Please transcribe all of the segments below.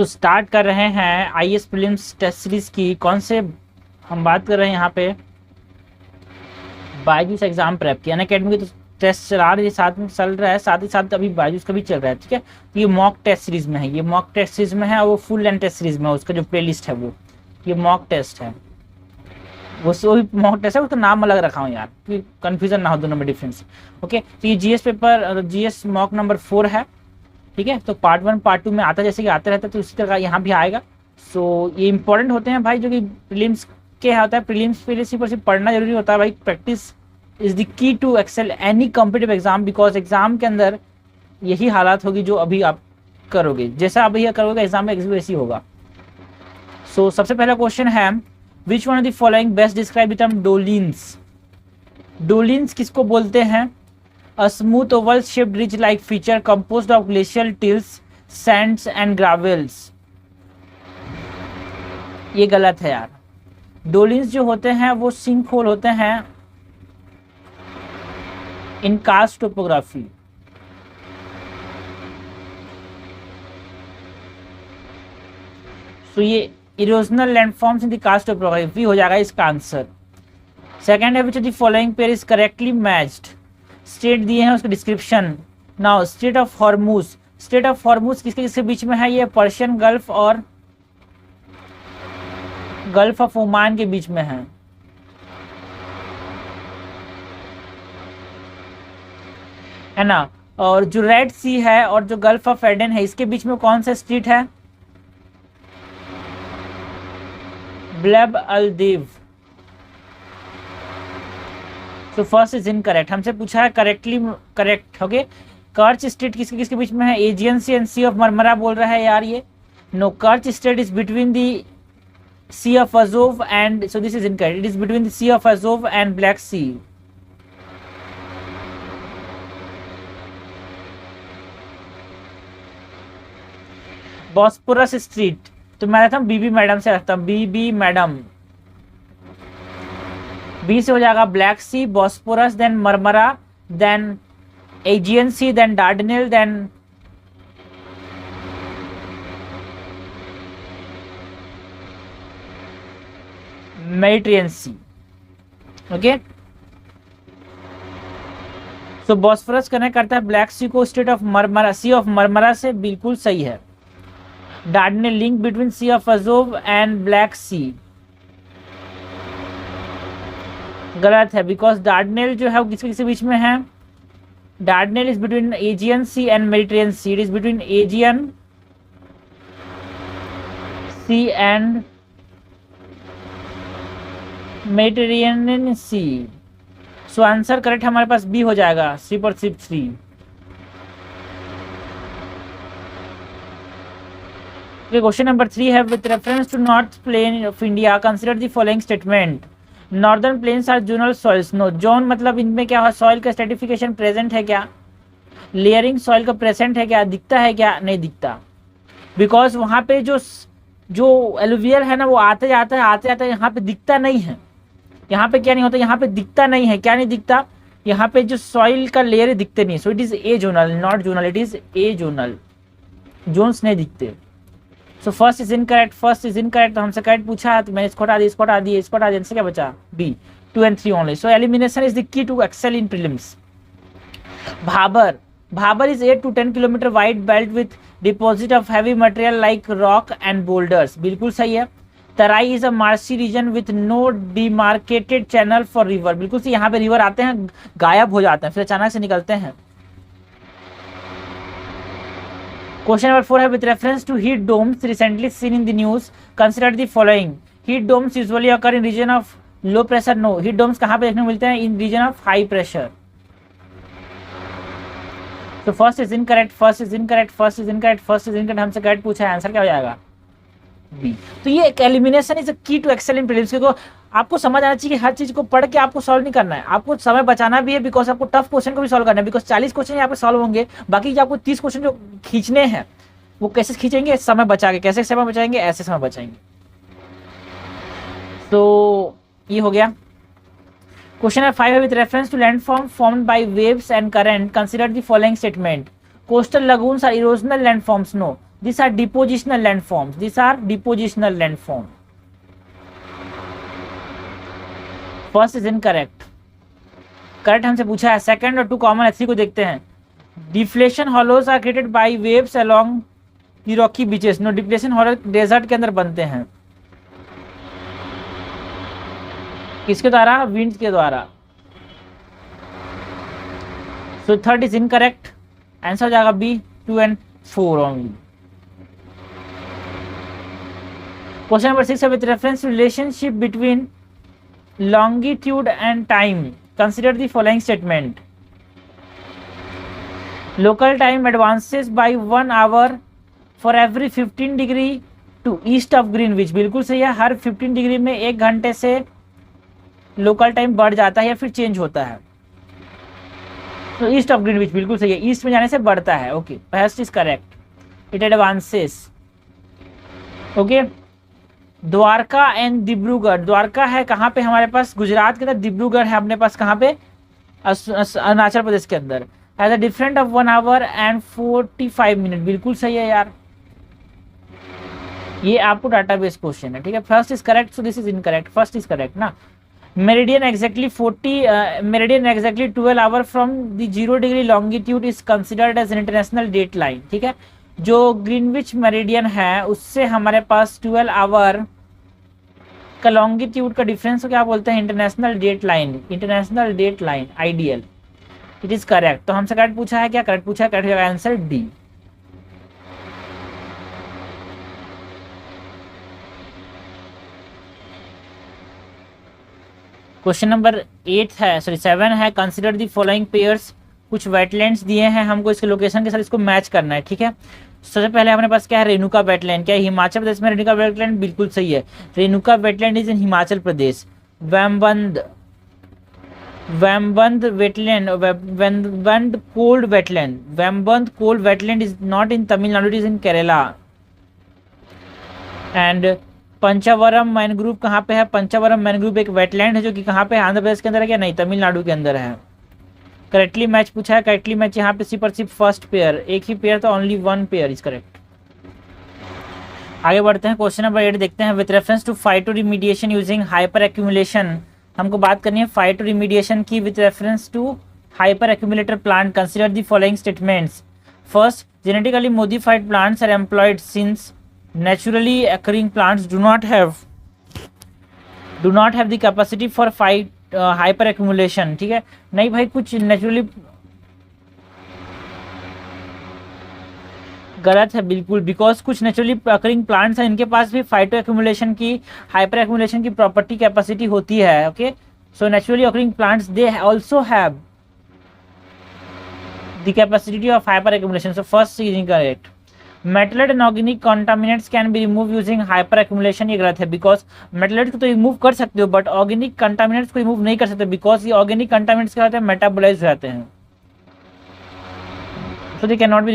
तो स्टार्ट कर रहे हैं आईएएस प्रीलिम्स टेस्ट सीरीज की। कौन से हम बात कर रहे हैं यहाँ पे, बायजूस एग्जाम प्रेप की। अनअकैडमी की तो टेस्ट चला रही है, साथ में चल रहा है, साथ ही साथ अभी बायजूस का भी चल रहा है। ठीक है, ये मॉक टेस्ट सीरीज में है, ये मॉक टेस्ट सीरीज में है और वो फुल लेंथ टेस्ट सीरीज में है। उसका जो प्लेलिस्ट है वो ये मॉक टेस्ट है, वो भी मॉक टेस्ट है, उसका नाम अलग रखा हूँ यार कि कंफ्यूजन ना हो दोनों में डिफरेंस। ओके, तो ये GS paper, GS mock number 4 है। ठीक है, तो पार्ट 1 पार्ट 2 में आता जैसे कि आता रहता है, तो उसी तरह यहाँ भी आएगा। सो ये इंपॉर्टेंट होते हैं भाई, जो कि प्रीलिम्स के होता है। प्रीलिम्स पे सिर्फ पढ़ना जरूरी होता है भाई। Practice is the key to excel any competitive exam, because exam के अंदर यही हालात होगी जो अभी आप करोगे, जैसा आप भैया करोगे एग्जाम में वैसे ही होगा। सो सबसे पहला क्वेश्चन है, which one of the following best describe the term dolines. Dolines किसको बोलते हैं? A smooth oval shaped ridge like feature composed of glacial tills, sands and gravels। ये गलत है यार। डोलिन्स जो होते हैं वो सिंक होल होते हैं इन कास्ट टोपोग्राफी। तो ये erosional landforms in the karst topography हो जाएगा इसका आंसर। सेकेंड है, which of the following pair is correctly matched. State दिए हैं, उसका description. Now state of Hormuz, state of Hormuz किसके किसके बीच में है? ये पर्शियन गल्फ और गल्फ ऑफ ओमान के बीच में है ना। और जो रेड सी है और जो गल्फ ऑफ एडन है, इसके बीच में कौन सा स्टेट है? ब्लब अल दीव। तो फर्स्ट इज इनकरेक्ट। हमसे पूछा है correctly correct. Okay, Kerch strait किसके किसके बीच में है? Aegean C and sea of Marmara बोल रहा है यार ये। No, Kerch strait is between the sea of Azov and, so this is incorrect. It is between the sea of Azov and black C. Bosporus strait, तो मैं रहता हूँ बीबी madam से रखता हूँ, बीबी मैडम। बी से हो जाएगा ब्लैक सी, Bosporus, then Marmara, then Aegean Sea, then Dardanelles, then Mediterranean Sea. Okay, so Bosphorus connect करता है ब्लैक सी को strait of Marmara, Sea of Marmara से, बिल्कुल सही है। Dardanelles link between Sea of Azov and black Sea, गलत है, because डार्डनेल जो है वो किसके किसके बीच में है? Dardanelles is between Aegean C and Mediterranean Sea. It is between Aegean C and Mediterranean Sea. So answer correct हमारे पास बी हो जाएगा, सी पर सिर्फ 3। क्वेश्चन नंबर 3 है, with reference to north plain of India consider the following statement. Northern plains are zonal soils. No, zone मतलब इनमें क्या है? सॉइल का स्ट्रेटिफिकेशन प्रेजेंट है क्या? लेयरिंग सॉइल का प्रेजेंट है क्या? दिखता है क्या? नहीं दिखता, बिकॉज वहां पे जो एलुवियल है ना, वो आते जाते यहाँ पे दिखता नहीं है। यहाँ पे क्या नहीं होता? यहाँ पे दिखता नहीं है। क्या नहीं दिखता? यहाँ पे जो सॉइल का लेयर दिखते नहीं। So it is a zonal, not zonal, it is a zonal. Zones नहीं दिखते। So first is incorrect, first is incorrect. तो हमसे करेक्ट पूछा है तो मैंने इसको हटा दिया, इसको हटा दिया, इसको हटा दिया, इससे क्या बचा? B, 2 and 3 only. So elimination is the key to excel in prelims. Bhabar, Bhabar is 8 to 10 kilometre wide belt with deposit of heavy material like rock and boulders, बिल्कुल सही है। Terai is a marshy region with no demarcated channel for river, बिल्कुल सही। यहाँ पे river आते हैं, गायब हो जाते हैं, फिर अचानक से निकलते हैं। क्वेश्चन नंबर 4 है, with reference to heat domes recently seen in the news consider the following. Heat domes usually occur in region of low pressure. No, heat domes कहाँ पे देखने को मिलते हैं? In region of high pressure. तो first is incorrect, first is incorrect, first is incorrect, first is incorrect. हमसे correct पूछा है, आंसर क्या हो जाएगा? बी। तो ये एक एलिमिनेशन इज अ की टू एक्सेल इन प्रीलिम्स। क्योंकि आपको समझ आना चाहिए कि हर चीज को पढ़ के आपको सॉल्व नहीं करना है, आपको समय बचाना भी है, बिकॉज आपको टफ क्वेश्चन को भी सॉल्व करना है। बिकॉज 40 क्वेश्चन यहाँ पे सॉल्व होंगे, बाकी जो आपको 30 क्वेश्चन जो खींचने हैं वो कैसे खींचेंगे? समय बचा के। कैसे समय बचाएंगे? ऐसे समय बचाएंगे। तो ये हो गया। क्वेश्चन नंबर 5 है, with reference to landform formed by waves and current consider the following statement. Coastal lagoons are erosional landforms. No, These are depositional landforms. These are depositional landform. First is incorrect, correct हमसे पूछा है। Second और two common है, three को देखते हैं। Deflation hollows are created by waves along the rocky beaches. No, deflation hollow desert के अंदर बनते हैं, किसके द्वारा? विंड्स के द्वारा। So third is incorrect, answer हो जाएगा B, 2 and 4 only. Question number 6 है with reference to relationship between longitude and time consider the following statement. Local time advances by 1 hour for every 15 degree to east of Greenwich। बिल्कुल सही है, हर 15 degree में 1 घंटे से local time बढ़ जाता है या फिर चेंज होता है। तो ईस्ट ऑफ ग्रीनविच बिल्कुल सही है, ईस्ट में जाने से बढ़ता है। Okay, first is correct, it advances. Okay, Dwarka and Dibrugarh. Dwarka है कहाँ पे हमारे पास? गुजरात के अंदर। डिब्रूगढ़ है अपने पास कहाँ पे? अरुणाचल प्रदेश के अंदर। Has a different of 1 hour and 45 minutes। बिल्कुल सही है यार, ये आपको डाटाबेस क्वेश्चन है, ठीक है। First is correct, so this is incorrect. First is correct ना। Meridian exactly 12 hour from the 0 degree longitude is considered as International Date Line. ठीक है, जो ग्रीनविच मेरिडियन है उससे हमारे पास 12 आवर का लॉन्गिट्यूड का डिफरेंस को क्या बोलते हैं? International Date Line. International Date Line, ideal. It is correct. तो हमसे करेक्ट पूछा है, क्या करेक्ट पूछा है? Correct answer D. Question number 8 है, सॉरी 7 है। Consider the following pairs. कुछ वेटलैंड्स दिए हैं हमको, इसके लोकेशन के साथ इसको मैच करना है, ठीक है। सबसे पहले हमारे पास क्या है? रेणुका वेटलैंड। क्या हिमाचल प्रदेश में रेणुका वेटलैंड? बिल्कुल सही है, Renuka wetland is in Himachal Pradesh. Vembanad wetland, Vembanad Kol wetland, Vembanad Kol wetland is not in Tamil Nadu, it is in Kerala. And Pichavaram mangrove कहाँ पे है? पंचावरम मैनग्रूव एक वेटलैंड है जो कि कहाँ पे? आंध्र प्रदेश के अंदर है क्या? नहीं, तमिलनाडु के अंदर है। करेक्टली मैच पूछा है, करेक्टली मैच यहाँ पे सिर्फ और सिर्फ फर्स्ट पेयर, एक ही पेयर, तो ओनली 1 पेयर इज करेक्ट। आगे बढ़ते हैं, क्वेश्चन नंबर 8 देखते हैं। With reference to phytoremediation using hyperaccumulation. हमको बात करनी है फाइटो रिमीडिएशन की with reference to hyperaccumulator plant. Consider the following statements. First, genetically modified plants are employed since naturally occurring plants do not have the capacity for hyper accumulation। ठीक है, नहीं भाई, कुछ नेचुरली गलत है बिल्कुल, because कुछ नेचुरली अकरिंग प्लांट्स हैं, इनके पास भी फाइटो एक्यूमुलेशन की, हाइपर एक्यूमुलेशन की प्रॉपर्टी कैपेसिटी होती है। Okay, so naturally occurring plants they also have the capacity of hyperaccumulation. So first is incorrect. Metals and organic contaminants can be remove using hyperaccumulation. ये गलत है, because मेटलेट को तो remove कर सकते हो बट ऑर्गेनिक कंटामिनेंट्स को remove नहीं कर सकते, बिकॉज ये ऑर्गेनिक कंटामिनेंट्स क्या होते हैं? मेटाबोलाइज हो जाते हैं, so they cannot be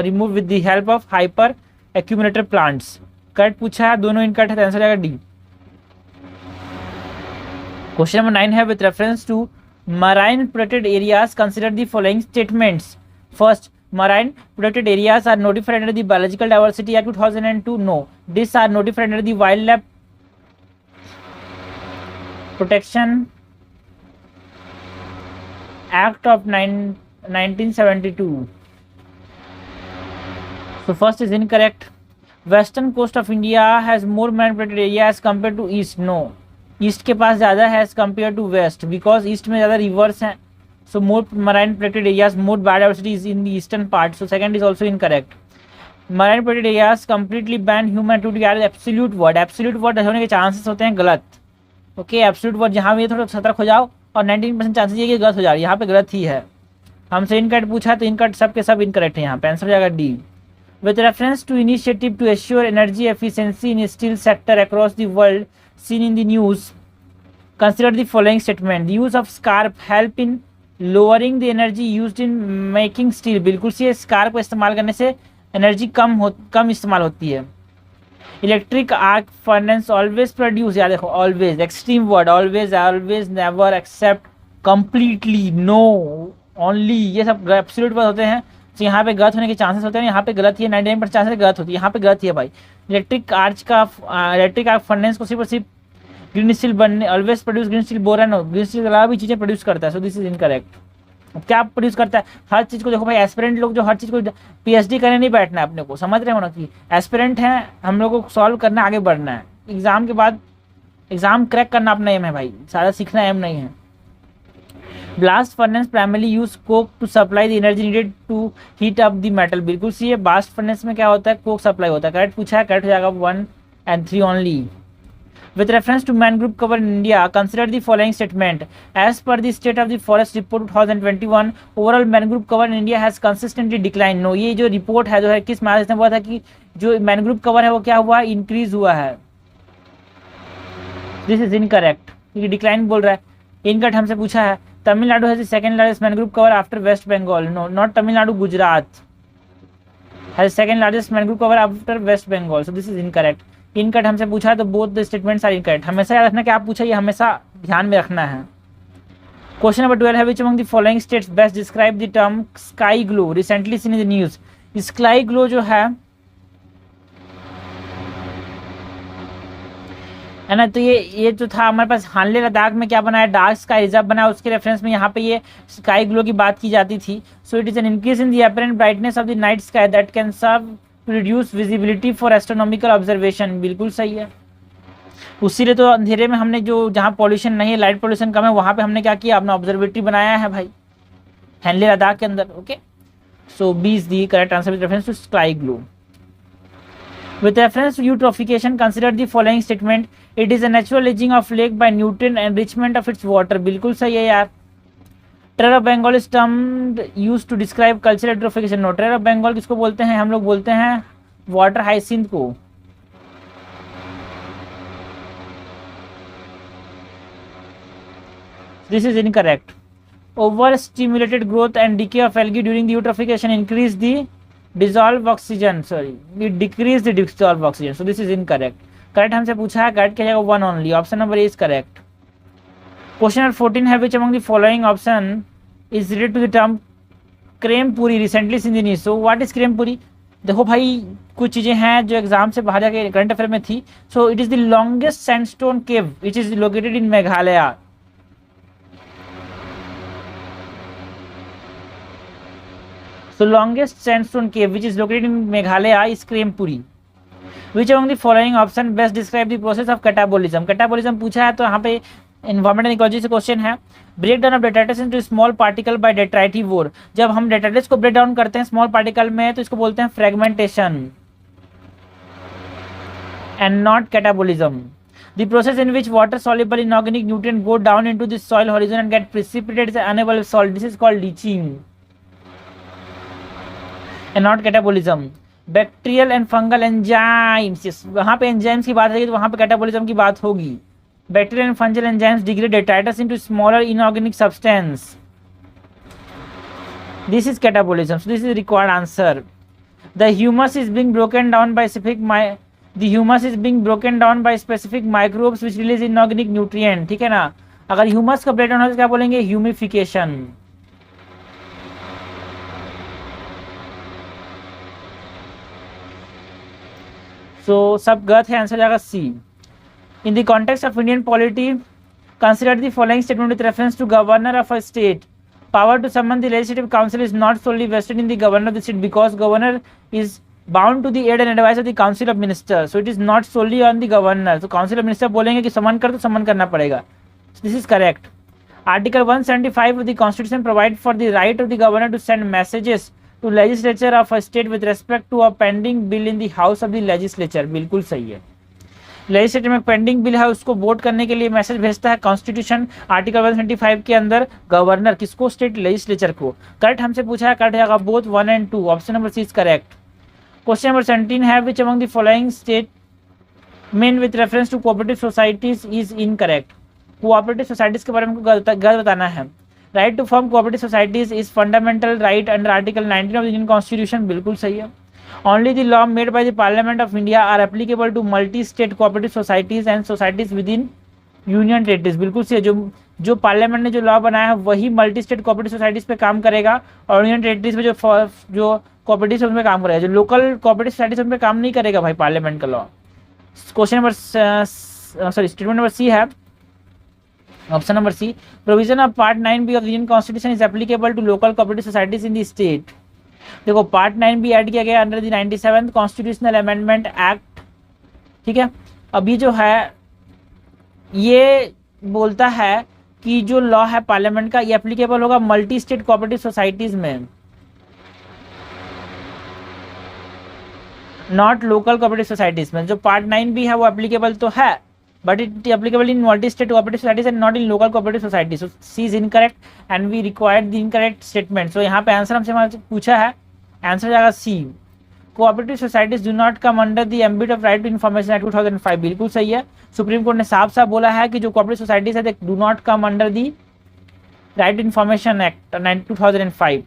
removed with the help of hyper accumulator plants। Correct पूछा है, दोनों इनकरेक्ट है, तो आंसर आएगा डी। क्वेश्चन नंबर 9 है with reference to marine protected areas consider the following statements. First, marine protected areas are notified under the Biological Diversity Act 2002. No, these are notified under the Wildlife Protection Act of 1972. So first is incorrect. Western coast of India has more marine protected area as compared to east. No, east के पास ज़्यादा है as compared to west, because east में ज़्यादा rivers हैं, so more marine protected areas, more biodiversity is in the eastern part. So second is also incorrect. Marine protected areas completely ban human activity are absolute word। absolute word होने के chances होते हैं गलत। Okay, absolute word जहाँ भी थोड़ा सतर्क हो जाओ, और 19% चांसेस ये कि गलत हो जा रही है, यहाँ पे गलत ही है। हमसे इनकरेक्ट पूछा तो इनकरेक्ट सब के सब इनकरेक्ट है, यहाँ पे आंसर हो जाएगा D. With reference to initiative to assure energy efficiency in steel sector across the world seen in the news, consider the following statement. The use of scrap help in lowering the energy used in making steel. बिल्कुल से scarf को इस्तेमाल करने से energy कम इस्तेमाल होती है। Electric arc furnace always produce, याद देखो always, extreme word, always, always, never, except, completely, no, only, ये सब एब्सोल्यूट वर्ड होते हैं। तो यहाँ पे गलत होने के चांसेस होते हैं, यहाँ पे गलत ही है, 99% चांसेस गलत होती है, यहाँ पे गलत ही है भाई। इलेक्ट्रिक आर्क फर्नेस को सिर्फ और सिर्फ ग्रीन स्टील बनने always produce green steel boron, green steel के अलावा भी चीज़ें प्रोड्यूस करता है, सो दिस इज इनकरेक्ट। क्या प्रोड्यूस करता है? हर चीज़ को देखो भाई, एस्पिरेंट लोग जो हर चीज़ को पीएचडी करने नहीं बैठना है अपने को, समझ रहे हो ना कि एस्पिरेंट है, हम लोग को सॉल्व करना, आगे बढ़ना है, एग्जाम के बाद एग्जाम क्रैक करना अपना एम है भाई, सारा सीखना एम नहीं है। Blast furnace primarily use coke to supply the energy needed to heat up the metal, बिल्कुल सही है। ब्लास्ट फर्नेस में क्या होता है? कोक सप्लाई होता है, करेक्ट पूछा है, करेक्ट हो जाएगा 1 and 3 only. With reference to mangrove cover in India, consider the following statement. As per the State of the Forest Report 2021, overall mangrove cover in India has consistently declined. No, ये जो report है जो है किस माध्यम से हुआ था कि जो मैनग्रोव कवर है वो क्या हुआ? इंक्रीज हुआ है। दिस इज इनकरेक्ट, क्योंकि डिक्लाइन बोल रहा है। इनकट हमसे पूछा है Tamil Nadu has the second largest mangrove cover after West Bengal. No, not Tamil Nadu, Gujarat has second largest mangrove cover after West Bengal, so this is incorrect. इनकट हमसे पूछा है तो both the statements are incorrect. हमेशा याद रखना कि आप पूछा, ये हमेशा ध्यान में रखना है। क्वेश्चन नंबर 12 है which among the following states best describe the term sky glow recently seen in the news. Sky glow जो है ना, तो ये जो था हमारे पास हानले लद्दाख में क्या बनाया? डार्क स्काई रिजर्व बनाया, उसके रेफरेंस में यहाँ पे ये स्काई ग्लो की बात की जाती थी। So it is an increase in the apparent brightness of the night sky that can serve to reduce visibility for astronomical observation, बिल्कुल सही है। उसीलिए तो अंधेरे में हमने जो जहाँ पॉल्यूशन नहीं है, लाइट पॉल्यूशन कम है, वहाँ पे हमने क्या किया? अपना ऑब्जर्वेटरी बनाया है भाई, हानले लद्दाख के अंदर। Okay, so B is the correct answer with reference to sky glow. With reference to eutrophication, consider the following statement. It is a natural aging of lake by nutrient enrichment of its water. बिल्कुल सही है यार। Terror of Bengal is termed used to describe cultural eutrophication. No, Terror of Bengal किसको बोलते हैं? हम लोग बोलते हैं वाटर हाइसिंथ को। This is incorrect. Overstimulated growth and decay of algae during the eutrophication increase the dissolve oxygen, sorry, it decrease the dissolve oxygen, so this is incorrect. Correct हमसे पूछा है, करेक्ट क्या जाएगा? 1 only, option number A is correct. Question number 14 है which among the following option is related to the term Krem Puri recently seen the news. So what is Krem Puri? देखो भाई, कुछ चीजें हैं जो एग्जाम से बाहर जाके करंट अफेयर में थी। So it is the longest sandstone cave which is located in Meghalaya. So longest sandstone cave which is located in Meghalaya is Krempuri. Which among the following option best describe the process of catabolism? Catabolism पूछा है तो यहाँ पे environment and ecology से question है। Breakdown of detritus into small particle by detritivore. जब हम detritus को ब्रेक डाउन करते हैं स्मॉल पार्टिकल में तो इसको बोलते हैं fragmentation and not catabolism. The process in which water soluble inorganic nutrient go down into the soil horizon and get precipitated as unable salt. This is called leaching. And not catabolism. Bacterial and fungal enzymes, वहाँ पे enzymes की बात रहेगी तो वहाँ पे catabolism की बात होगी। Bacterial and fungal enzymes degrade detritus into smaller inorganic substance. This is catabolism. So this is required answer. The humus is being broken down by specific microbes which release inorganic nutrient. ठीक है ना? अगर humus का breakdown हो तो क्या बोलेंगे? Humification. सो सब गलत है, आंसर जाएगा C. In the context of Indian polity consider the following statement with reference to governor of a state. Power to summon the legislative council is not solely vested in the governor of the state because governor is bound to the aid and advice of the council of minister. So it is not solely on the governor. तो council of minister बोलेंगे कि summon कर तो समन करना पड़ेगा। This is correct. Article 175 of the Constitution provide for the right of the governor to send messages to legislature of a state with respect to a pending bill in the house of the legislature. बिल्कुल सही है। Legislature में pending bill है उसको vote करने के लिए message भेजता है कॉन्स्टिट्यूशन आर्टिकल 175 के अंदर गवर्नर किसको? स्टेट लेजिस्लेचर को। करेक्ट हमसे पूछा है, करेक्ट जाएगा both 1 and 2, option number C is correct. Question number 17 है which among the following statement with reference to cooperative societies is incorrect. Cooperative societies के बारे में गलत बताना है। Right to form cooperative societies is fundamental right under article 19 of the Indian constitution, बिल्कुल सही है। Only the law made by the parliament of India are applicable to multi state cooperative societies and societies with in union territories, बिल्कुल सही है। जो जो parliament ने जो लॉ बनाया है वही मल्टी स्टेट कोऑपरेटिव सोसाइटीज पे काम करेगा, और यूनियन टेरिटरीज में जो कोऑपरेटिव उनमें काम करेगा, जो लोकल कोऑपरेटिव सोसाइटीज उन पे काम नहीं करेगा भाई पार्लियामेंट का law. Question number statement number C है, option number C, provision of part 9B of Indian constitution is applicable to local cooperative societies in the state. देखो पार्ट 9B ऐड किया गया under the 97th constitutional amendment act, ठीक है। अभी जो है ये बोलता है कि जो लॉ है पार्लियामेंट का ये एप्लीकेबल होगा मल्टी स्टेट कोऑपरेटिव सोसाइटीज में, नॉट लोकल कोऑपरेटिव सोसाइटीज में। जो पार्ट 9B है वो एप्लीकेबल तो है, but it applicable in multi state cooperative societies and not in local cooperative societies. So C is incorrect and we required the incorrect statement. So यहाँ पे answer हमसे पूछा है, आंसर जाएगा C, cooperative societies do not come under the ambit of right to information act 2005। बिल्कुल सही है, supreme court ने साफ साफ बोला है कि जो कोऑपरेटिव सोसाइटीज है they do not come under the right to information act 2005।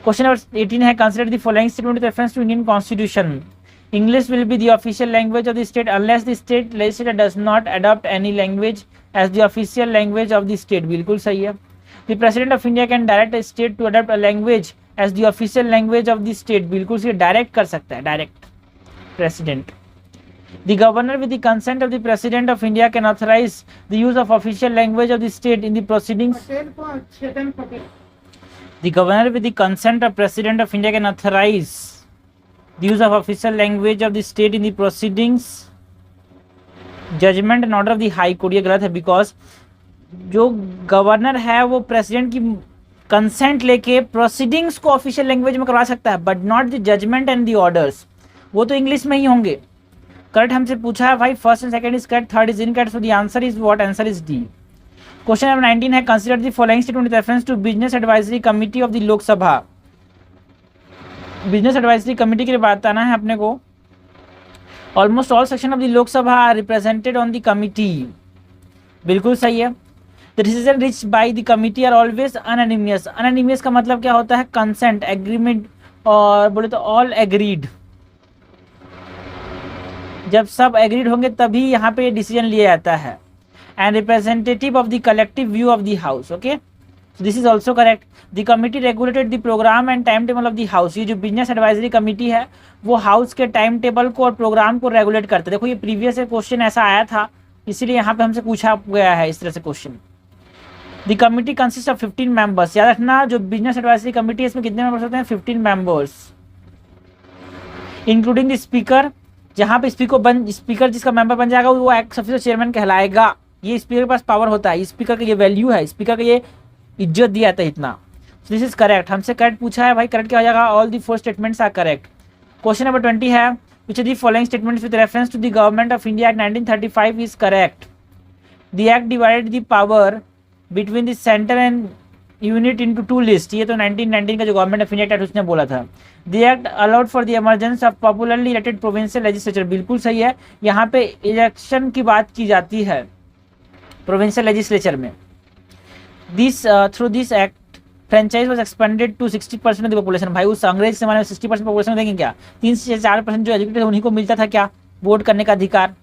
Question number 18 है, consider the following statement with reference to Indian constitution. English will be the official language of the state unless the state legislature does not adopt any language as the official language of the state. बिल्कुल सही है। The president of India can direct a state to adopt a language as the official language of the state. बिल्कुल सही, direct कर सकता है, direct president. The governor with the consent of the president of India can authorize the use of official language of the state in the proceedings. The governor with the consent of president of India can authorize the use of official language of the state in the proceedings, judgment and order of the high court। ये गलत है, because जो governor है वो president की consent लेके proceedings को official language में करवा सकता है, but not the judgement and the orders, वो तो इंग्लिश में ही होंगे। करेक्ट हमसे पूछा है भाई, first and second is correct, third is incorrect, so the answer is what, answer is D. Question number 19 है, consider the following statement with reference to business advisory committee of the Lok Sabha. Business advisory committee के लिए बताना है अपने को। Almost all section of the Lok Sabha are represented on the committee. बिल्कुल सही है। The decision reach by the committee are always unanimous. अनएनिमियस का मतलब क्या होता है, कंसेंट, एग्रीमेंट, और बोले तो ऑल एग्रीड। जब सब एग्रीड होंगे तभी यहाँ पे डिसीजन लिया जाता है। And representative of the collective view of the house. Okay, so this is also correct. The committee regulated the programme and time table of the house. ये जो बिजनेस एडवाइजरी कमिटी है वो हाउस के time table को और programme को regulate करते हैं। देखो ये प्रीवियस क्वेश्चन ऐसा आया था, इसीलिए यहाँ पे हमसे पूछा गया है इस तरह से question. The committee consist of 15 members. याद रखना जो बिजनेस एडवाइजरी कमिटी है इसमें कितने मेंबर्स होते हैं, 15 मेंबर्स, इंक्लूडिंग द स्पीकर। जहाँ पे स्पीकर जिसका मेंबर बन जाएगा वो एक्स ऑफिशियल चेयरमैन कहलाएगा। ये स्पीकर के पास पावर होता है, स्पीकर का ये वैल्यू है, स्पीकर का ये इज्जत दिया जाता है इतना। दिस इज करेक्ट, हमसे करेक्ट पूछा है भाई, करेक्ट क्या हो जाएगा, all the 4 statements are correct. Question number 20 है, which of the following statements with reference to the government of India act 1935 is correct. The act divided the power between the centre and unit into 2 list. ये तो 1919 का जो government of India act उसने बोला था। The act allowed for the emergence of popularly elected provincial legislature. बिल्कुल सही है, यहाँ पे इलेक्शन की बात की जाती है प्रोविंशियल लेजिस्लेचर में। This through this act franchise was expanded to 60% of the population. भाई उस अंग्रेज जमाने में 60% पॉपुलेशन देंगे क्या, 3 से 4% जो एजुकेटेड उन्हीं को मिलता था क्या वोट करने का अधिकार।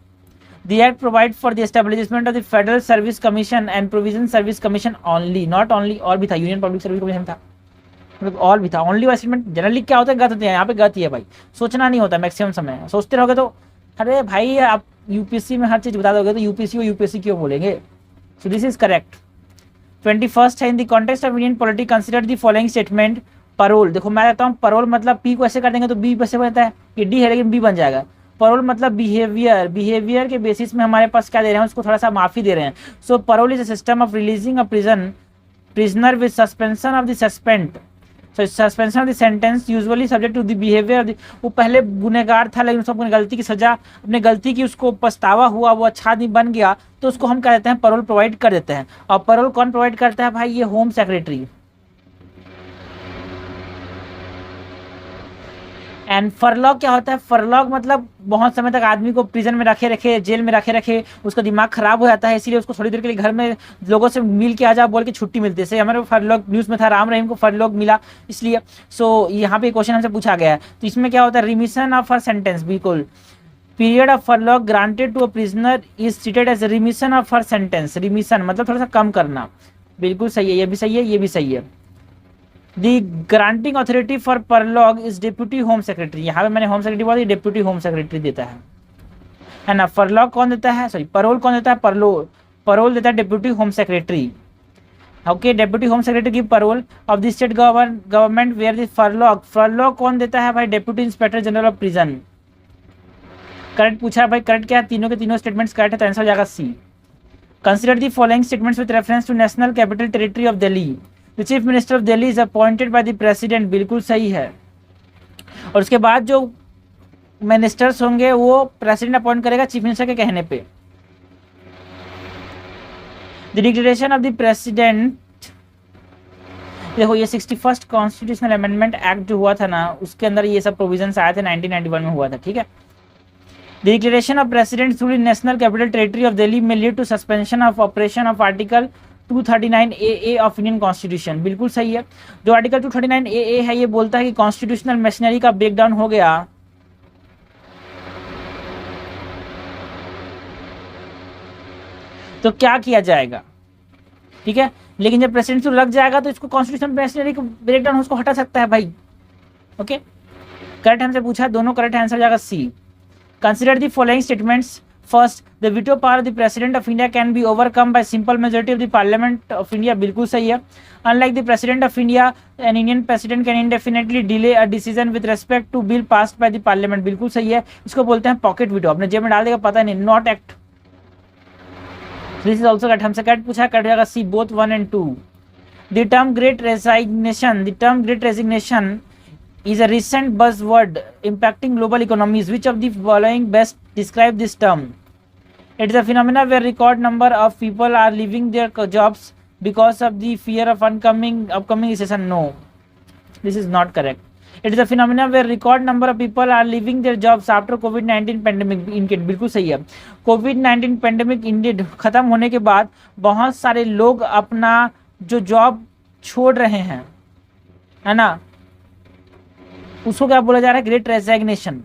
The act provide for the establishment of the Federal Service Commission and Provision Service Commission only, not only, और भी था, यूनियन पब्लिक सर्विस कमीशन था, मतलब और भी था। ओनली वाला स्टेटमेंट जनरली क्या होता है, गलत होते हैं, यहाँ पे गलत ही है भाई, सोचना नहीं होता मैक्सिमम समय। सोचते रहोगे तो अरे भाई आप यूपीएससी में हर चीज़ बता दोगे तो यूपीएससी को यूपीएससी क्यों बोलेंगे। सो दिस इज करेक्ट। 21 है, in the context of Indian politics consider the following statement. Parole, देखो मैं कहता हूँ परोल मतलब पी को ऐसे कर देंगे तो बी वैसे बनता है, ये डी है लेकिन बी बन जाएगा। परोल मतलब बिहेवियर, बिहेवियर के बेसिस में हमारे पास क्या दे रहे हैं, उसको थोड़ा सा माफी दे रहे हैं। So parole is a system of releasing a prisoner with suspension of the suspend, so suspension of the sentence usually subject to the behavior of the, वो पहले गुनहगार था लेकिन उसको अपनी गलती की सजा, अपने गलती की उसको पछतावा हुआ, वो अच्छा आदमी बन गया तो उसको हम क्या देते हैं, परोल प्रोवाइड कर देते हैं। और परोल कौन प्रोवाइड करता है भाई, ये होम सेक्रेटरी। एंड फरलॉग क्या होता है, फरलॉग मतलब बहुत समय तक आदमी को प्रिजन में रखे रखे, जेल में रखे रखे, उसका दिमाग खराब हो जाता है, इसीलिए उसको थोड़ी देर के लिए घर में लोगों से मिल के आ जा बोल के छुट्टी मिलती है। हमारे फरलॉग न्यूज़ में था, राम रहीम को फरलॉग मिला इसलिए। सो यहाँ पे क्वेश्चन हमसे पूछा गया है, तो इसमें क्या होता है, रिमिशन ऑफ हर सेंटेंस। बिल्कुल period of furlough granted to a prisoner is treated as remission of her sentence. Remission मतलब थोड़ा सा कम करना, बिल्कुल सही है, ये भी सही है, ये भी सही है। The granting authority for furlough is deputy home secretary. यहाँ पे मैंने होम सेक्रेटरी बोला, डिप्यूटी होम सेक्रेटरी देता है ना। फरलॉग कौन देता है, सॉरी परोल कौन देता है, परोल देता है deputy home secretary. Okay, deputy home secretary की parole of the state government where the furlough कौन देता है भाई, deputy inspector general of prison. Correct पूछा है भाई, करेक्ट क्या है, तीनों के तीनों स्टेटमेंट्स करेक्ट है, तो आंसर हो जाएगा C. Consider the following statements with reference to national capital territory of Delhi. The chief minister of Delhi is appointed by the president, बिल्कुल सही है। और उसके बाद जो मिनिस्टर्स होंगे वो प्रेसिडेंट अपॉइंट करेगा चीफ मिनिस्टर के कहने पे। The declaration of the president, देखो ये 61st कॉन्स्टिट्यूशनल अमेंडमेंट एक्ट जो हुआ था ना, उसके अंदर ये सब प्रोविजंस आए थे, 1991 में हुआ था, ठीक है। The declaration of president through national capital territory of Delhi में lead to suspension of operation of article 239 AA of Indian constitution, बिल्कुल सही है। जो आर्टिकल 239 AA है ये बोलता है कि कॉन्स्टिट्यूशनल मशीनरी का ब्रेकडाउन हो गया तो क्या किया जाएगा, ठीक है। लेकिन जब प्रेसिडेंट से लग जाएगा तो इसको कॉन्स्टिट्यूशन मशीनरी को ब्रेकडाउन उसको हटा सकता है भाई। ओके, करेक्ट हमसे पूछा, दोनों करेक्ट आंसर जाएगा C. Consider the following statements. First, the veto power of the president of India can be overcome by simple majority of the parliament of India, बिल्कुल सही है। Unlike the president of India, an Indian president can indefinitely delay a decision with respect to bill passed by the parliament, बिल्कुल सही है। इसको बोलते हैं pocket veto, अपने जेब में डाल देगा पता नहीं, not act. This is also correct, हमसे करेक्ट पूछा, करेक्ट जाएगा सी, both 1 and 2। The term great resignation is a recent buzzword impacting global economies. Which of the following best describe this term? It is a phenomenon where record number of people are leaving their jobs because of the fear of upcoming recession. No, this is not correct. It is a phenomenon where record number of people are leaving their jobs after COVID-19 pandemic. इनके बिल्कुल सही है। COVID-19 pandemic इंडियड खत्म होने के बाद बहुत सारे लोग अपना जो जॉब छोड़ रहे हैं, है ना, उसको क्या बोला जा रहा है, ग्रेट रेजिग्नेशन।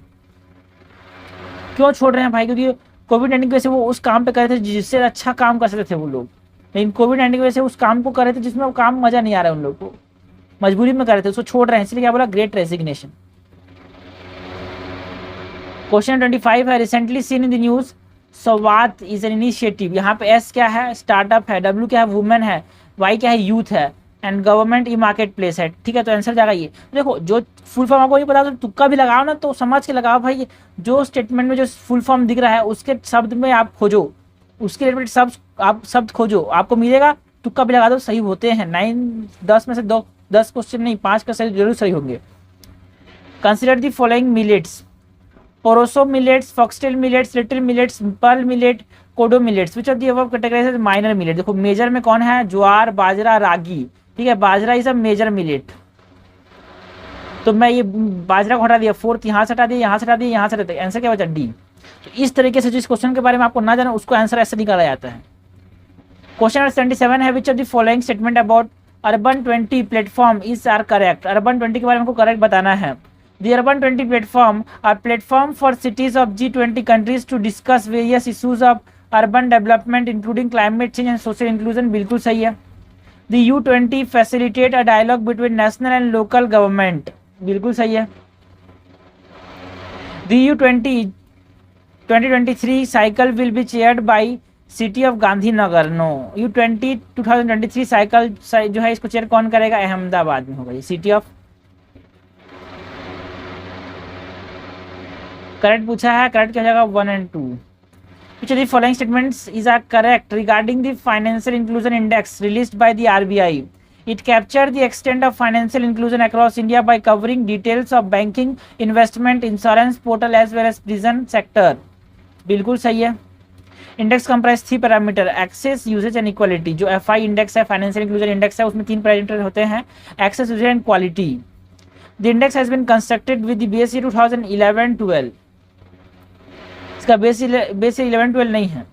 क्यों छोड़ रहे हैं भाई, क्योंकि कोविड-19 की वजह से वो उस काम पे कर रहे थे जिससे अच्छा काम कर सकते थे वो लोग, लेकिन कोविड-19 की वजह से उस काम को कर रहे थे जिसमें वो काम मजा नहीं आ रहा है उन लोग को, मजबूरी में कर रहे थे, उसको छोड़ रहे हैं, इसलिए क्या बोला, ग्रेट रेजिग्नेशन। क्वेश्चन 25 है, recently seen in the news Swat is an initiative. यहाँ पे एस क्या है, स्टार्टअप है, डब्ल्यू क्या है, वुमेन है, वाई क्या है, यूथ है, and government e market place है, ठीक है। तो आंसर जाएगा ये। देखो जो फुल फॉर्म आपको नहीं पता तो तुक्का भी लगाओ ना, तो समझ के लगाओ भाई, जो स्टेटमेंट में जो फुल फॉर्म दिख रहा है उसके शब्द में आप खोजो, उसके रिलेटेड शब्द खोजो, आपको मिलेगा। तुक्का भी लगा दो, सही होते हैं। 9-10 में से 10 क्वेश्चन नहीं, 5 का सही जरूर सही होंगे। Consider the following millets. Proso millets, foxtail millets, little millets, pearl millet, kodo millets. Which of the above categorize minor millet. देखो मेजर में कौन है, ज्वार, बाजरा, रागी, ठीक है। Bajra is a major millet, तो मैं ये बाजरा को हटा दिया, 4th यहाँ से हटा दिया, यहाँ से हटा दिया, यहाँ से हटा दिया, आंसर क्या बचा, डी। तो इस तरीके से जिस क्वेश्चन के बारे में आपको ना जाना उसको आंसर ऐसे निकाला जाता है। क्वेश्चन नंबर 77 है, which of the following statement about urban 20 platform is are correct. Urban 20 के बारे में हमको करेक्ट बताना है। The Urban 20 platform are platform for cities of G20 countries to discuss various issues of urban development including climate change and social inclusion, बिल्कुल सही है। The U20 facilitate a dialogue between national and local government, बिल्कुल सही है। The U20 2023 cycle will be chaired by City of Gandhinagar, no। U20 2023 cycle जो है इसको chair कौन करेगा, अहमदाबाद में होगा, सिटी ऑफ। करेक्ट पूछा है, करेक्ट क्या जाएगा, 1 and 2। Which of the following statements is correct regarding the financial inclusion index released by the RBI? It captured the extent of financial inclusion across India by covering details of banking, investment, insurance portal as well as prison sector, बिल्कुल सही है। Index comprise 3 parameter, access, usage and equality. जो FI index है, financial inclusion index है, उसमें 3 parameter होते हैं, access, usage and quality. The index has been constructed with the base year 2011-12। इसका बेस ईयर 11-12 नहीं है।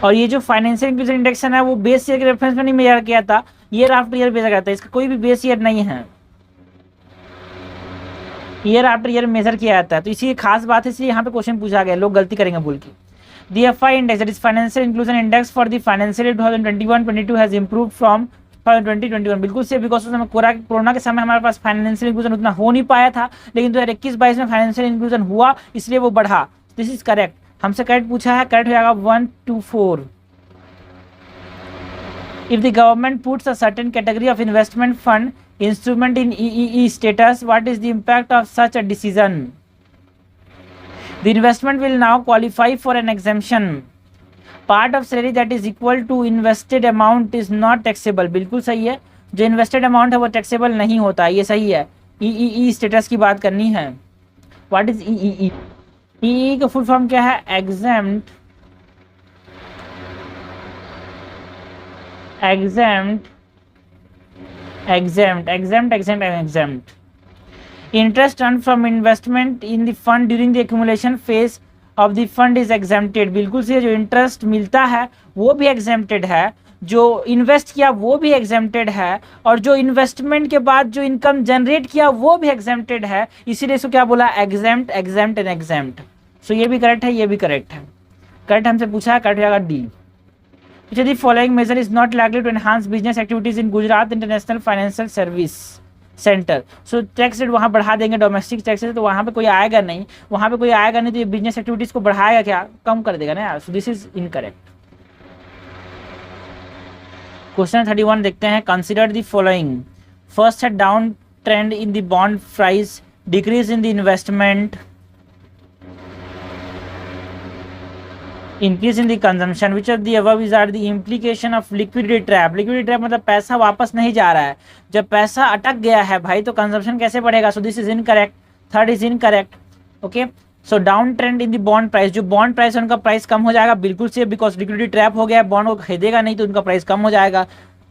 और ये जो फाइनेंशियल इंक्लूजन इंडेक्स है वो बेस ईयर के रेफरेंस में नहीं मेजर किया था, ईयर आफ्टर ईयर भेजा गया था, इसका कोई भी बेस ईयर नहीं है। ईयर आफ्टर ईयर मेजर किया जाता है, तो इसी खास बात है, इसलिए यहाँ पे क्वेश्चन पूछा गया, लोग गलती करेंगे बोल के। The FI index, that is Financial Inclusion Index for the financial year 2021-22 has improved from 2020-21। बिल्कुल से, बिकॉज उस समय कोरोना के समय हमारे पास फाइनेंशियल इंक्लूजन उतना हो नहीं पाया था, लेकिन 2021-22 में फाइनेंशियल इंक्लूजन हुआ, इसलिए वो बढ़ा। दिस इज करेक्ट, हमसे करेक्ट पूछा है, करेक्ट हो जाएगा 1 to 4। If the government puts a certain category of investment fund instrument in EEE status, what is the impact of such a decision? The investment will now qualify for an exemption. Part of salary that is equal to invested amount is not taxable। बिल्कुल सही है, जो invested amount है वो taxable नहीं होता, ये सही है। EEE स्टेटस की बात करनी है। What is EEE? EEE का फुल फॉर्म क्या है? Exempt interest earned from investment in the fund during the accumulation phase of the fund is exempted। बिल्कुल से, जो इंटरेस्ट मिलता है वो भी एग्जेम्प्टेड है, जो इन्वेस्ट किया वो भी एग्जेम्प्टेड है, और जो इन्वेस्टमेंट के बाद जो इनकम जनरेट किया वो भी एग्जेम्प्टेड है, इसीलिए इसको क्या बोला? Exempt, exempt and exempt. So ये भी करेक्ट है, ये भी करेक्ट है। करेक्ट हमसे पूछा है, करेक्ट हो जाएगा D. Which of the following measure is not likely to enhance business activities in Gujarat International Financial Service Center? So tax rate वहाँ बढ़ा देंगे, डोमेस्टिक टैक्स रेट, तो वहाँ पे कोई आएगा नहीं, वहाँ पे कोई आएगा नहीं, तो ये बिजनेस एक्टिविटीज को बढ़ाएगा क्या? कम कर देगा ना यार। सो दिस इज इनकरेक्ट। क्वेश्चन 31 देखते हैं। Consider the following. फर्स्ट है down trend in the bond price, decrease in the investment, increase in the consumption। which of the above is are the implication of liquidity trap? liquidity trap मतलब पैसा वापस नहीं जा रहा है, जब पैसा अटक गया है भाई तो कंजम्पशन कैसे बढ़ेगा? सो this is incorrect, third is incorrect. Okay, so down trend in the bond price, जो बॉन्ड प्राइस है उनका प्राइस कम हो जाएगा, बिल्कुल से, बिकॉज लिक्विडिटी ट्रैप हो गया, बॉन्ड को खरीदेगा नहीं तो उनका प्राइस कम हो जाएगा।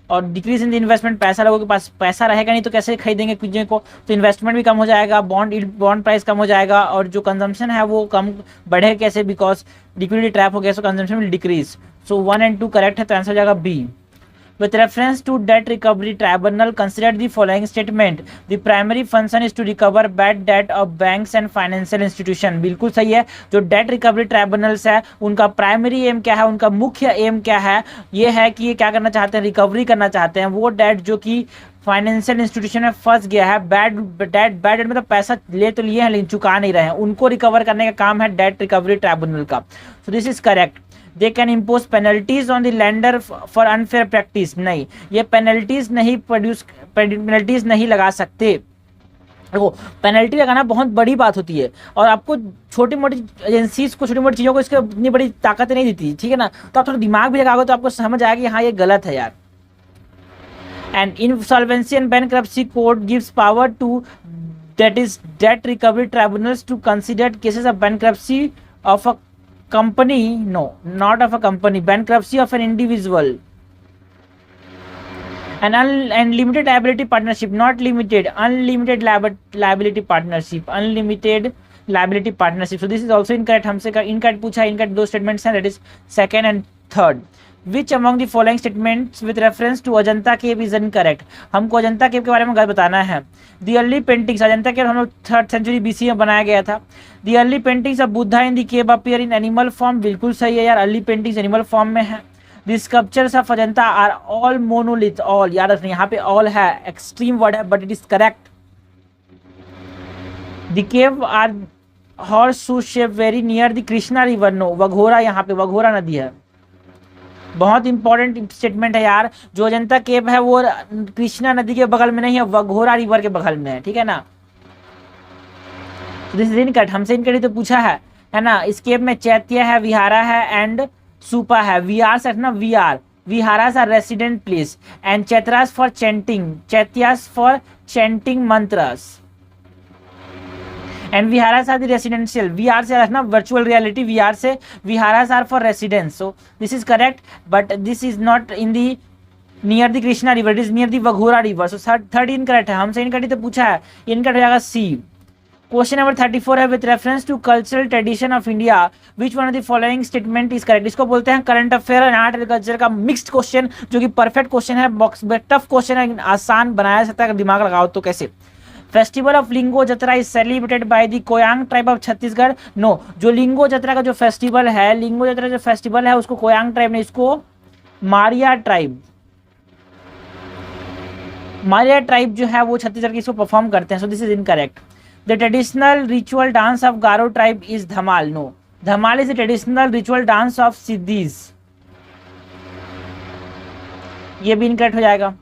और डिक्रीज इन द इन्वेस्टमेंट, पैसा लोगों के पास पैसा रहेगा नहीं तो कैसे खरीदेंगे चीज़ों को, तो इन्वेस्टमेंट भी कम हो जाएगा, बॉन्ड प्राइस कम हो जाएगा, और जो कंजम्पशन है वो कम बढ़ेगा कैसे? बिकॉज लिक्विडिटी ट्रैप हो गया, so consumption will decrease. So 1 and 2 correct है, तो आंसर हो जाएगा B. With reference to debt recovery tribunal, consider the following statement: the primary function is to recover bad debt of banks and financial institution। बिल्कुल सही है, जो date recovery tribunals है उनका प्राइमरी एम क्या है, उनका मुख्य एम क्या है? ये है कि ये क्या करना चाहते हैं? रिकवरी करना चाहते हैं वो डेट जो कि फाइनेंशियल इंस्टीट्यूशन में फंस गया है। बैड डेट मतलब पैसा ले तो लिए हैं लेकिन चुका नहीं रहे हैं, उनको रिकवर करने का काम है डेट रिकवरी ट्राइब्यूनल का। सो this is correct. They can impose penalties on the lander for unfair practice. नहीं, ये पेनल्टीज नहीं लगा सकते। देखो, पेनल्टी लगाना बहुत बड़ी बात होती है, और आपको छोटी मोटी एजेंसीज को, छोटी मोटी चीज़ों को इसके इतनी बड़ी ताकत नहीं देती, ठीक है ना? तो आप थोड़ा दिमाग भी लगाओगे तो आपको समझ आएगा कि हाँ ये गलत है यार। And insolvency and bankruptcy code gives power to, that is debt recovery tribunals, to consider cases of bankruptcy of a company, no, not of a company, bankruptcy of an individual, an unlimited liability partnership, not limited, unlimited liability partnership, unlimited liability partnership। so this is also incorrect, हमसे incorrect पूछा है, incorrect दो statements हैं, that is second and third। Which among the following statements with reference to Ajanta cave is incorrect? हमको अजंता केव के बारे में बताना है। The early paintings, अजंता केव हम लोग 3rd century BC में बनाया गया था। The early paintings of Buddha in the cave appear in animal form। बिल्कुल सही है यार, early paintings animal form में है। The sculptures of Ajanta are all monolith, all याद रखना, यहाँ पे all है, extreme word है, but it is correct। The cave are horseshoe shape very near the Krishna river। No, वघोरा, यहाँ पे वघोरा नदी है। बहुत इंपॉर्टेंट स्टेटमेंट है यार, जो अजंता केव है वो कृष्णा नदी के बगल में नहीं है, वघोरा रिवर के बगल में है, ठीक है ना? दिस इज इनकरेक्ट, हमसे इनकरेक्ट तो पूछा है ना? इस केव में चैत्य है, विहारा है एंड सुपा है। वीआर से ना, viharas are resident place and chaityas for chanting, chaityas for chanting mantras, and viharas are the residential. VR से रखना वर्चुअल रियलिटी, वीआर से viharas are for residence. So this is correct, but this is not in the near the Krishna river, it is near the Waghora river. So third incorrect है, हमसे incorrect तो पूछा है, incorrect हो जाएगा सी। क्वेश्चन नंबर 34 है, with reference to cultural tradition of India which one of the following statement is correct? इसको बोलते हैं current affair and art and culture का मिक्स्ड क्वेश्चन, जो कि परफेक्ट क्वेश्चन है, बॉक्स टफ क्वेश्चन है, आसान बनाया सकता है, अगर दिमाग लगाओ तो। कैसे? Festival of Lingo Jatra is celebrated by the Koyang tribe of Chhattisgarh. No, जो लिंगो जतरा का जो फेस्टिवल है, लिंगो जतरा जो फेस्टिवल है उसको कोयांग ट्राइब ने, इसको मारिया ट्राइब, मारिया ट्राइब जो है वो छत्तीसगढ़ की इसको परफॉर्म करते हैं। So this is incorrect. The traditional ritual dance of Garo tribe is Dhamal. No, Dhamal is the traditional ritual dance of Siddis, ये भी इनकरेक्ट हो जाएगा।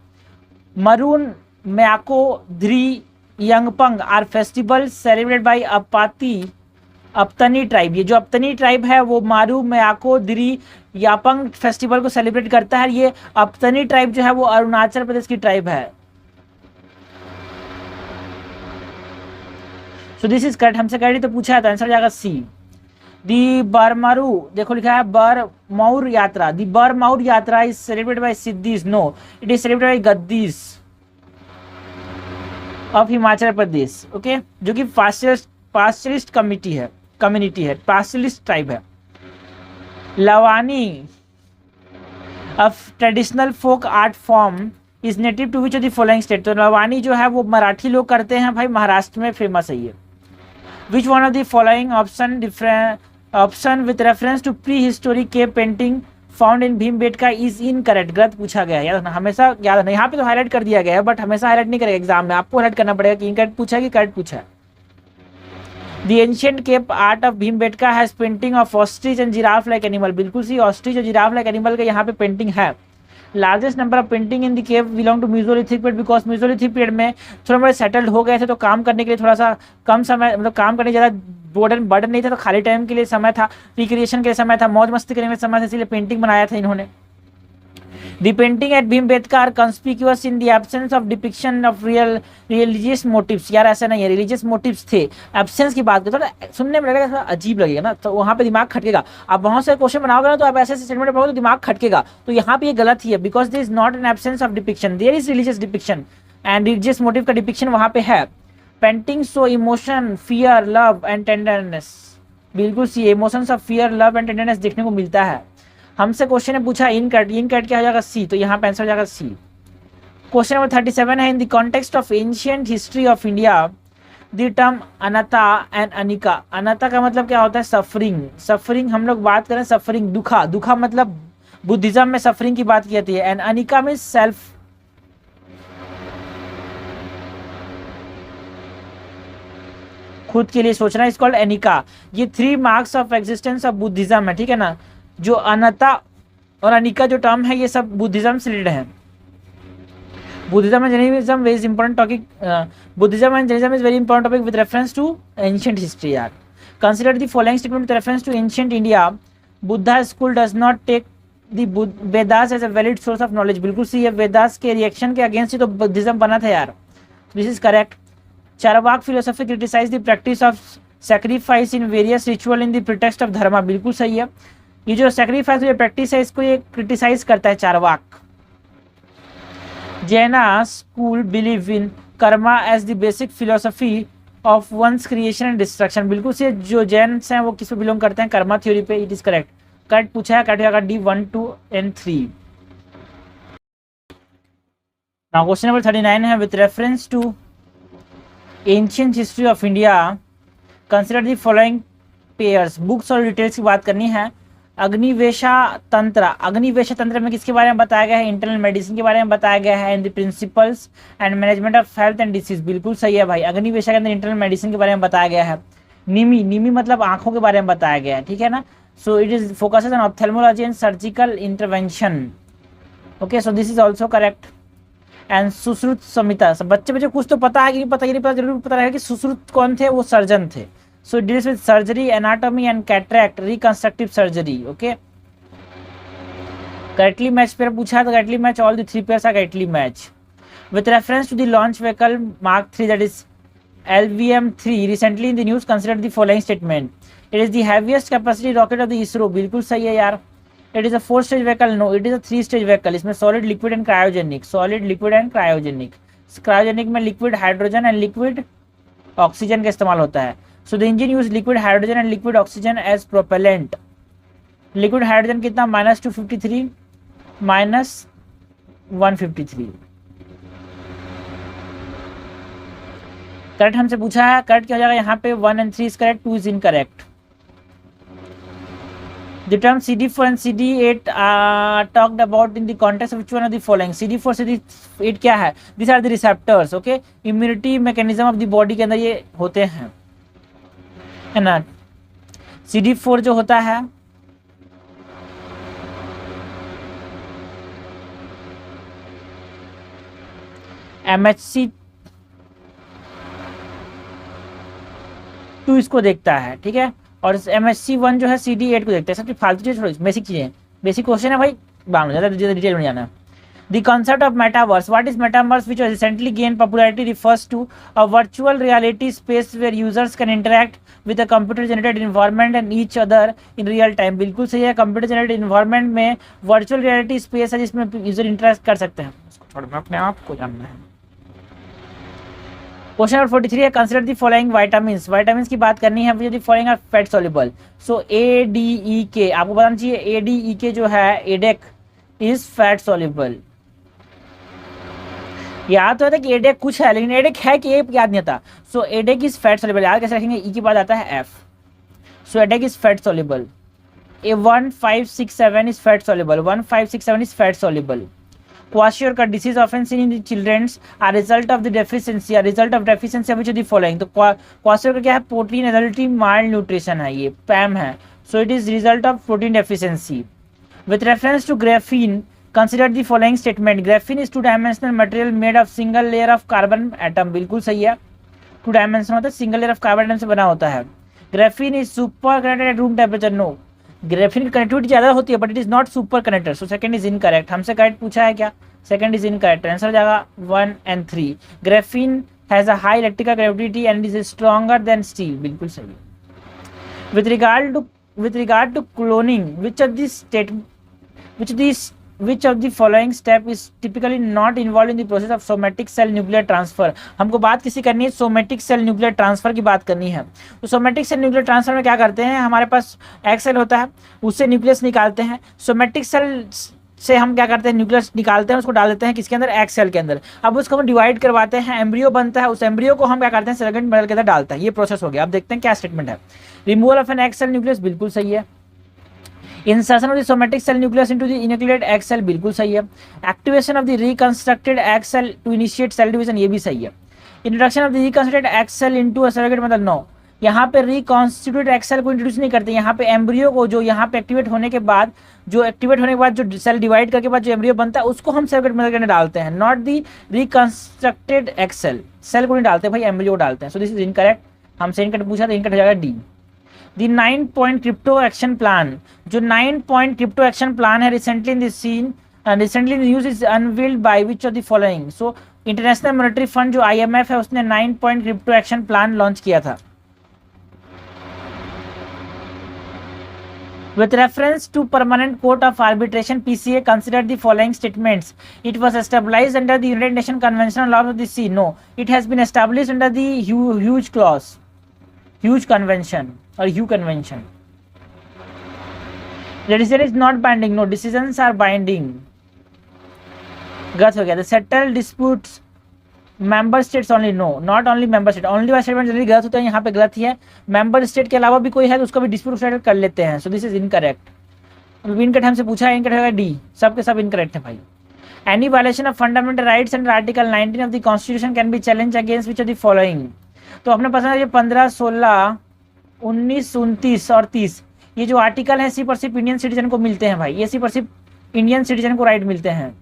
Murung Myoko Dree Yangpang are festival celebrated by Apatani tribe. ये जो अपतनी ट्राइब है वो मारू म्याको ध्री यापंग फेस्टिवल को सेलिब्रेट करता है। ये अपतनी ट्राइब जो है वो अरुणाचल प्रदेश की ट्राइब है। सो दिस इज करेक्ट, हमसे करेक्ट तो पूछा है तो आंसर जाएगा सी। दी बरमारू, देखो लिखा है बरमौर यात्रा, the Barmaur Yatra is celebrated by Siddis. No, it is celebrated by Gaddis of Himachal Pradesh. Okay, जो कि पास्टलिस्ट कम्युनिटी है, पास्टलिस्ट ट्राइब है। Lavani of traditional folk art form is native to which of the following state. तो लवानी जो है वो मराठी लोग करते हैं भाई, महाराष्ट्र में फेमस है ये। Which one of the following option with reference to prehistoric cave painting found in Bhimbetka is incorrect. गलत पूछा गया है, याद रखना, हमेशा याद रखना। यहाँ पे तो हाईलाइट कर दिया गया है बट हमेशा हाईलाइट नहीं करेगा एग्जाम में, आपको हाईलाइट करना पड़ेगा कि इनकरेक्ट पूछा है कि करेक्ट पूछा है। The ancient cave art of Bhimbetka has painting of ostrich and giraffe like animal. बिल्कुल सी, ऑस्ट्रिच और जिराफ लाइक एनिमल का यहाँ पे पेंटिंग है। Largest number of painting in the cave belong to mesolithic period, because mesolithic period में थोड़ा बड़े सेटल्ड हो गए थे तो काम करने के लिए थोड़ा सा कम समय, मतलब काम करने ज़्यादा बर्डन नहीं था, तो खाली टाइम के लिए समय था, रिक्रिएशन के लिए समय था, मौज मस्ती करने के समय था, इसलिए पेंटिंग बनाया था इन्होंने। The painting at Bhimbetka are conspicuous in the absence of depiction of religious motives। यार ऐसा नहीं है, religious motives थे। absence की बात करें तो सुनने में लगेगा थोड़ा अजीब लगेगा ना, तो वहाँ पे दिमाग खटकेगा। आप वहाँ से क्वेश्चन बनाओगे ना तो आप ऐसे स्टेटमेंट पढ़ोगे तो दिमाग खटकेगा, तो यहाँ पे ये गलत ही है, because there is not an absence of depiction, there is religious depiction and religious motive का डिपिक्शन वहाँ पे है। Painting so emotion, fear, love and tenderness. बिल्कुल C, emotions of fear, love and tenderness देखने को मिलता है। हमसे क्वेश्चन ने पूछा इनकरेक्ट क्या हो जाएगा सी, तो यहाँ पे आंसर हो जाएगा सी। क्वेश्चन नंबर 37 है, in the context of ancient history of India the term anta and anika. Anta का मतलब क्या होता है? सफरिंग। सफरिंग हम लोग बात करें, सफरिंग दुखा, दुखा मतलब बुद्धिज्म में सफरिंग की बात की जाती है। एंड अनिका मीन्स सेल्फ, खुद के लिए सोचना, इज कॉल्ड एनिका। ये 3 marks of existence of Buddhism है, ठीक है ना। जो अनता और अनिका जो टर्म है ये सब बुद्धिज्म से रिलेटेड है। Buddhism and Jainism very important topic, Buddhism and Jainism is very important topic with reference to ancient history. यार consider the following statement with reference to ancient India. Buddha school does not take the Vedas as a valid source of knowledge. बिल्कुल C, ये वेदास के reaction के against ही तो Buddhism बना था यार, this is correct. Charvaka philosophy criticise the practice of sacrifice in various ritual in the pretext of dharma. बिल्कुल सही है, ये जो सैक्रिफाइस जो प्रैक्टिस है इसको ये क्रिटिसाइज करता है Charvaka. Jaina school believe in karma as the basic philosophy of one's creation and destruction. बिल्कुल से, जो जैन्स हैं वो किस पे बिलोंग करते हैं? कर्मा थ्योरी पे। इट इज करेक्ट, करेक्ट पूछा है, करेक्ट होगा D 1, 2 and 3। Now question number 39 है, with reference to ancient history of India consider the following pairs. Books और डिटेल्स की बात करनी है। अग्निवेशा तंत्र, अग्निवेशा तंत्र में किसके बारे में बताया गया है? इंटरनल मेडिसिन के बारे में बताया गया है। And the principles and management of health and disease. बिल्कुल सही है भाई, अग्निवेशा के अंदर इंटरनल मेडिसिन के बारे में बताया गया है। निमी, निमी मतलब आंखों के बारे में बताया गया है, ठीक है ना। So it is focuses on ophthalmology and surgical intervention. Okay, so this is also correct. And Sushruta Samhita, बच्चे कुछ तो पता है कि नहीं पता, ये नहीं पता, जरूर पता रहेगा कि सुश्रुत कौन थे? वो सर्जन थे। So it deals with surgery, anatomy and cataract, reconstructive surgery. Okay. Correctly match pair पूछा तो correctly match, all the 3 pairs are correctly match. With reference to the launch vehicle Mark 3, that is LVM-3, recently in the news, consider the following statement. It is the heaviest capacity rocket of the ISRO. बिल्कुल सही है यार। It is a 4-stage vehicle. No, it is a 3-stage vehicle. इसमें solid, liquid and cryogenic. Solid, liquid and cryogenic. Cryogenic में liquid hydrogen and liquid oxygen का इस्तेमाल होता है। So the engine use liquid hydrogen and liquid oxygen as propellant. Liquid hydrogen कितना? -253, -153. Correct हमसे पूछा है, करेक्ट क्या हो जाएगा यहाँ पे 1 and 3 is correct, 2 is incorrect. The term CD4 and CD8 are talked about in the context of which one of the following? CD4 CD8 क्या है? These are the receptors, okay? Immunity mechanism of the body के अंदर ये होते हैं, है ना? CD4 जो होता है MHC 2 इसको देखता है, ठीक है, और MHC1 जो है CD8 को देखता है। सबकी फालतू चीज थोड़ी, बेसिक चीजें, बेसिक क्वेश्चन है भाई, बात ज़्यादा डिटेल में जाना है। The concept of metaverse. What is metaverse, which has recently gained popularity, refers to a virtual reality space where users can interact with a computer-generated environment and each other in real time. बिल्कुल सही है, computer generated environment में virtual reality space है जिसमें user interact कर सकते हैं। उसको छोड़, मैं अपने आप को जानना है। क्वेश्चन नंबर 43 है, consider the following vitamins. Vitamins की बात करनी है, which the following are fat soluble. So ADEK, आपको बताना चाहिए ADEK जो है एडेक इज फैट सॉल्युबल। याद तो है कि एडेक कुछ है, लेकिन एडेक है कि याद नहीं आता। So ADEK is fat soluble, याद कैसे रखेंगे, ई के बाद आता है F. So ADEK is fat soluble. A1567 is fat soluble, 1567 is fat soluble. Kwashiorkor disease often seen in the children are result of the deficiency, a result of deficiency of which of the following। तो Kwashiorkor क्या है, protein एडल्टी mild nutrition है, ये PEM है। So it is result of protein deficiency. With reference to graphene, consider the following statement. Graphene is 2 dimensional material made of single layer of carbon atom. बिल्कुल सही है, 2 dimension होता है, single layer of carbon atom से बना होता है। Graphene is super connected at room temperature. No, graphene की कनेक्टिविटी ज्यादा होती है but it is not super connector. So second is incorrect. हमसे करेक्ट पूछा है क्या, सेकंड इज इनकरेक्ट। आंसर हो जाएगा 1 and 3। Graphene has a high electrical conductivity and is stronger than steel. बिल्कुल सही है। With regard to cloning, which of the following step is typically not involved in the process of somatic cell nuclear transfer। हमको बात किसी करनी है, somatic cell nuclear transfer की बात करनी है। तो सोमेटिक सेल न्यूक्लियर ट्रांसफर में क्या करते हैं, हमारे पास एक सेल होता है, उससे न्यूक्लियस निकालते हैं। सोमेटिक सेल से हम क्या करते हैं, न्यूक्लियस निकालते हैं, उसको डाल देते हैं किसके अंदर, एक सेल के अंदर। अब उसको हम डिवाइड करवाते हैं, एम्ब्रियो बनता है, उस एम्ब्रियो को हम क्या करते हैं, सेकेंड मॉडल के अंदर डालते हैं। ये प्रोसेस हो गया। अब देखते हैं क्या स्टेटमेंट है। Removal of an egg cell nucleus, बिल्कुल सही है। Insertion of the somatic cell nucleus into the enucleated egg cell, बिल्कुल सही है। Activation of the reconstructed egg cell to initiate cell division, ये भी सही है। Introduction of the reconstructed egg cell into a surrogate मतलब नो, यहाँ पे रिकॉन्स्टिट्यूटेड एग सेल को इंट्रोड्यूस नहीं करते, यहाँ पे एम्ब्रियो को जो यहाँ पे एक्टिवेट होने के बाद जो सेल डिवाइड करके बाद जो एम्ब्रियो बनता है उसको हम सरोगेट मेथड के अंदर डालते हैं, not the reconstructed egg cell. Cell को नहीं डालते भाई, एम्ब्रियो को डालते हैं। So this is incorrect. हमसे इनकरेक्ट पूछा तो इनकरेक्ट हो जाएगा D. The 9-point crypto action plan, जो 9-point crypto action plan है, recently in the news is unveiled by which of the following। So international monetary fund जो IMF है उसने 9-point crypto action plan launch किया था। With reference to Permanent Court of Arbitration (PCA), consider the following statements. It was established under the United Nations Convention on Laws of the Sea. No, it has been established under the Hughes Convention or Hughes Convention. The decision is not binding. No, decisions are binding. गलत हो गया। The settled disputes member states only. No, not only member state. Only वाला statement जल्दी गलत होता है, यहाँ पे गलत ही है। member state के अलावा भी कोई है तो उसका भी dispute settle कर लेते हैं। So this is incorrect. Incorrect हमसे पूछा है, इनकरेक्ट होगा डी। सब के सब इनकरेक्ट है भाई। Any violation of fundamental rights under Article 19 of the Constitution can be challenged against which of the following? तो अपने पसंद है ये 15, 16, 19, 29 और 30 ये जो आर्टिकल है सिर्फ और सिर्फ इंडियन सिटीजन को मिलते हैं भाई। ये सिर्फ और सिर्फ इंडियन सिटीजन को राइट मिलते हैं,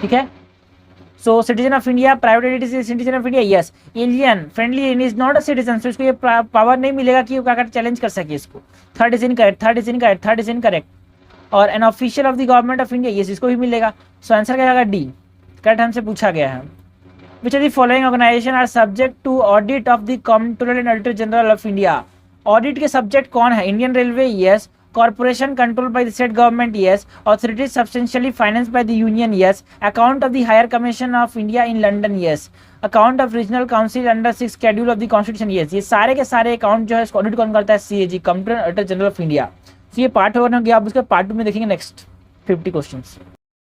ठीक है। So citizen of India, private entity citizen of India, yes. Alien friendly is not a citizen, so इसको ये पावर नहीं मिलेगा कि वो क्या चैलेंज कर सके इसको। Third is incorrect. और an official of the government of India, yes, इसको भी मिलेगा। सो आंसर क्या होगा डी। करेक्ट हमसे पूछा गया है। Which of the following organization are subject to audit of the Comptroller and Auditor General of India? Audit के subject कौन है? Indian Railway, yes. Corporation controlled by the state government, yes. Authorities substantially financed by the union, yes. Account of the Higher Commission of India in London, yes. Account of Regional Council under 6th Schedule of the Constitution, yes. ये सारे के सारे account जो है इसको audit कौन करता है? CAG, Comptroller and Auditor General of India. तो ये पार्ट 1 हो गया। आप उसके पार्ट 2 में देखेंगे नेक्स्ट 50 क्वेश्चंस।